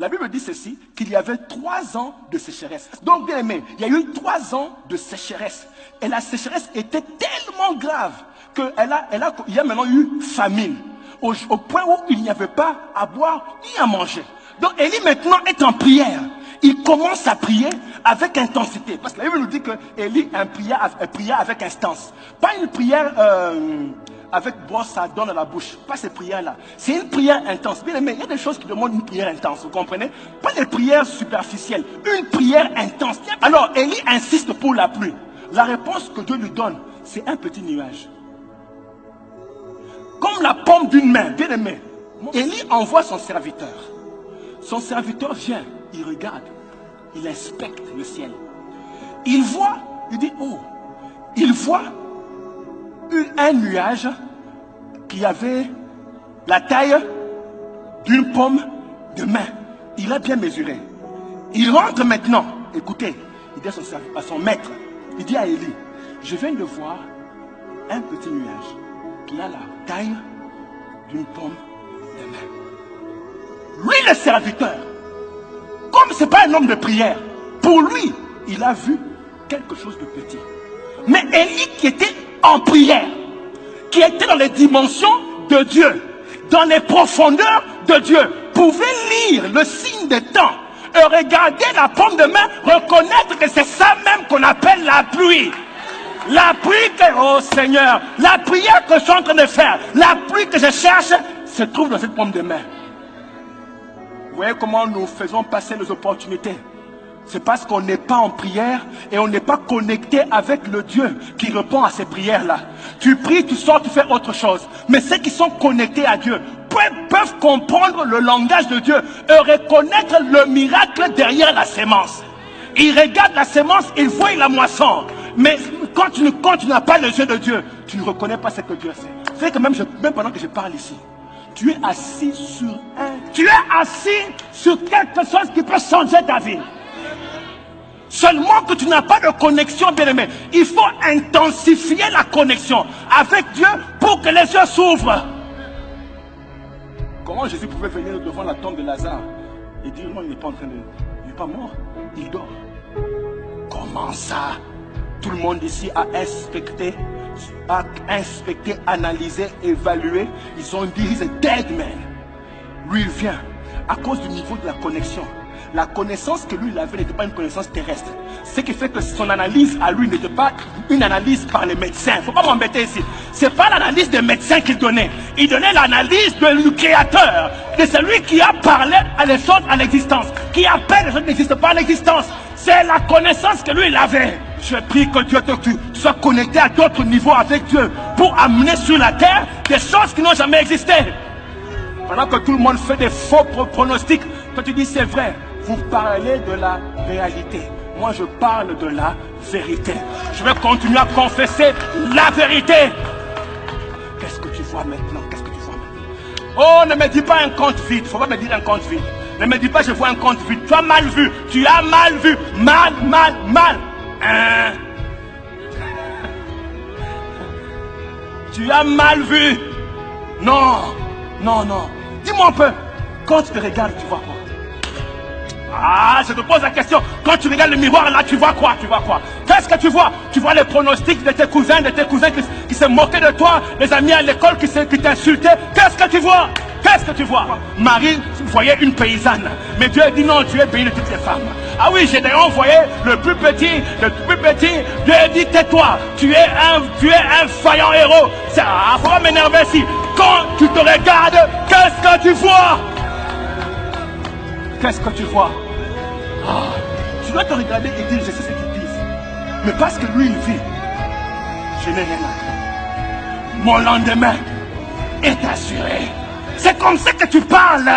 La Bible dit ceci, qu'il y avait 3 ans de sécheresse. Donc, bien aimé, il y a eu 3 ans de sécheresse. Et la sécheresse était tellement grave qu'il y a maintenant eu famine. Au point où il n'y avait pas à boire ni à manger. Donc, Élie maintenant est en prière. Il commence à prier avec intensité. Parce que la Bible nous dit que Élie priait avec instance. Pas une prière avec brosse à dents dans la bouche. Pas ces prières-là. C'est une prière intense. Bien aimé, il y a des choses qui demandent une prière intense. Vous comprenez? Pas des prières superficielles. Une prière intense. Alors, Élie insiste pour la pluie. La réponse que Dieu lui donne, c'est un petit nuage. Comme la paume d'une main. Bien aimé. Élie envoie son serviteur. Son serviteur vient. Il regarde, il inspecte le ciel. Il voit, il dit, oh, il voit un nuage qui avait la taille d'une paume de main. Il a bien mesuré. Il rentre maintenant, écoutez, il dit à son maître, il dit à Élie, je viens de voir un petit nuage qui a la taille d'une paume de main. Lui, le serviteur, comme ce n'est pas un homme de prière, pour lui, il a vu quelque chose de petit. Mais Élie qui était en prière, qui était dans les dimensions de Dieu, dans les profondeurs de Dieu, pouvait lire le signe des temps, et regarder la paume de main, reconnaître que c'est ça même qu'on appelle la pluie. La pluie que, oh Seigneur, la prière que je suis en train de faire, la pluie que je cherche, se trouve dans cette paume de main. Vous voyez comment nous faisons passer les opportunités. C'est parce qu'on n'est pas en prière et on n'est pas connecté avec le Dieu qui répond à ces prières-là. Tu pries, tu sors, tu fais autre chose. Mais ceux qui sont connectés à Dieu peuvent comprendre le langage de Dieu et reconnaître le miracle derrière la sémence. Ils regardent la sémence, ils voient la moisson. Mais quand tu n'as pas les yeux de Dieu, tu ne reconnais pas ce que Dieu fait. C'est que même pendant que je parle ici, tu es assis sur quelque chose qui peut changer ta vie. Seulement que tu n'as pas de connexion, bien-aimé. Il faut intensifier la connexion avec Dieu pour que les yeux s'ouvrent. Comment Jésus pouvait venir devant la tombe de Lazare et dire non, il n'est pas en train de... Il n'est pas mort, il dort. Comment ça? Tout le monde ici a inspecté, analysé, évalué. Ils ont dit, he's a dead man. Lui, il vient à cause du niveau de la connexion. La connaissance que lui il avait n'était pas une connaissance terrestre. Ce qui fait que son analyse à lui n'était pas une analyse par les médecins. Il ne faut pas m'embêter ici. Ce n'est pas l'analyse des médecins qu'il donnait. Il donnait l'analyse du Créateur, de celui qui a parlé à les choses à l'existence, qui appelle les choses qui n'existent pas à l'existence. C'est la connaissance que lui il avait. Je prie que Dieu tu sois connecté à d'autres niveaux avec Dieu pour amener sur la terre des choses qui n'ont jamais existé. Pendant que tout le monde fait des faux pronostics, quand tu dis c'est vrai, vous parlez de la réalité. Moi je parle de la vérité. Je vais continuer à confesser la vérité. Qu'est-ce que tu vois maintenant? Qu'est-ce que tu vois maintenant? Oh, ne me dis pas un conte vide. Il ne faut pas me dire un conte vide. Ne me dis pas je vois un conte vide. Tu as mal vu. Tu as mal vu. Mal. Hein? Tu as mal vu. Non. Dis-moi un peu. Quand tu te regardes, tu vois quoi? Ah, je te pose la question. Quand tu regardes le miroir là, tu vois quoi? Qu'est-ce que tu vois? Tu vois les pronostics de tes cousins, qui se moquaient de toi, les amis à l'école qui t'insultaient. Qu'est-ce que tu vois? Marie voyait une paysanne. Mais Dieu dit non, tu es béni de toutes les femmes. Ah oui, j'ai d'ailleurs envoyé le plus petit. Dieu dit tais-toi. Tu es un vaillant héros. Ça va m'énerver ici. Quand tu te regardes, qu'est-ce que tu vois? Qu'est-ce que tu vois? Ah, tu dois te regarder et dire, je sais ce qu'ils disent. Mais parce que lui, il vit, je n'ai rien à dire. Mon lendemain est assuré. C'est comme ça que tu parles.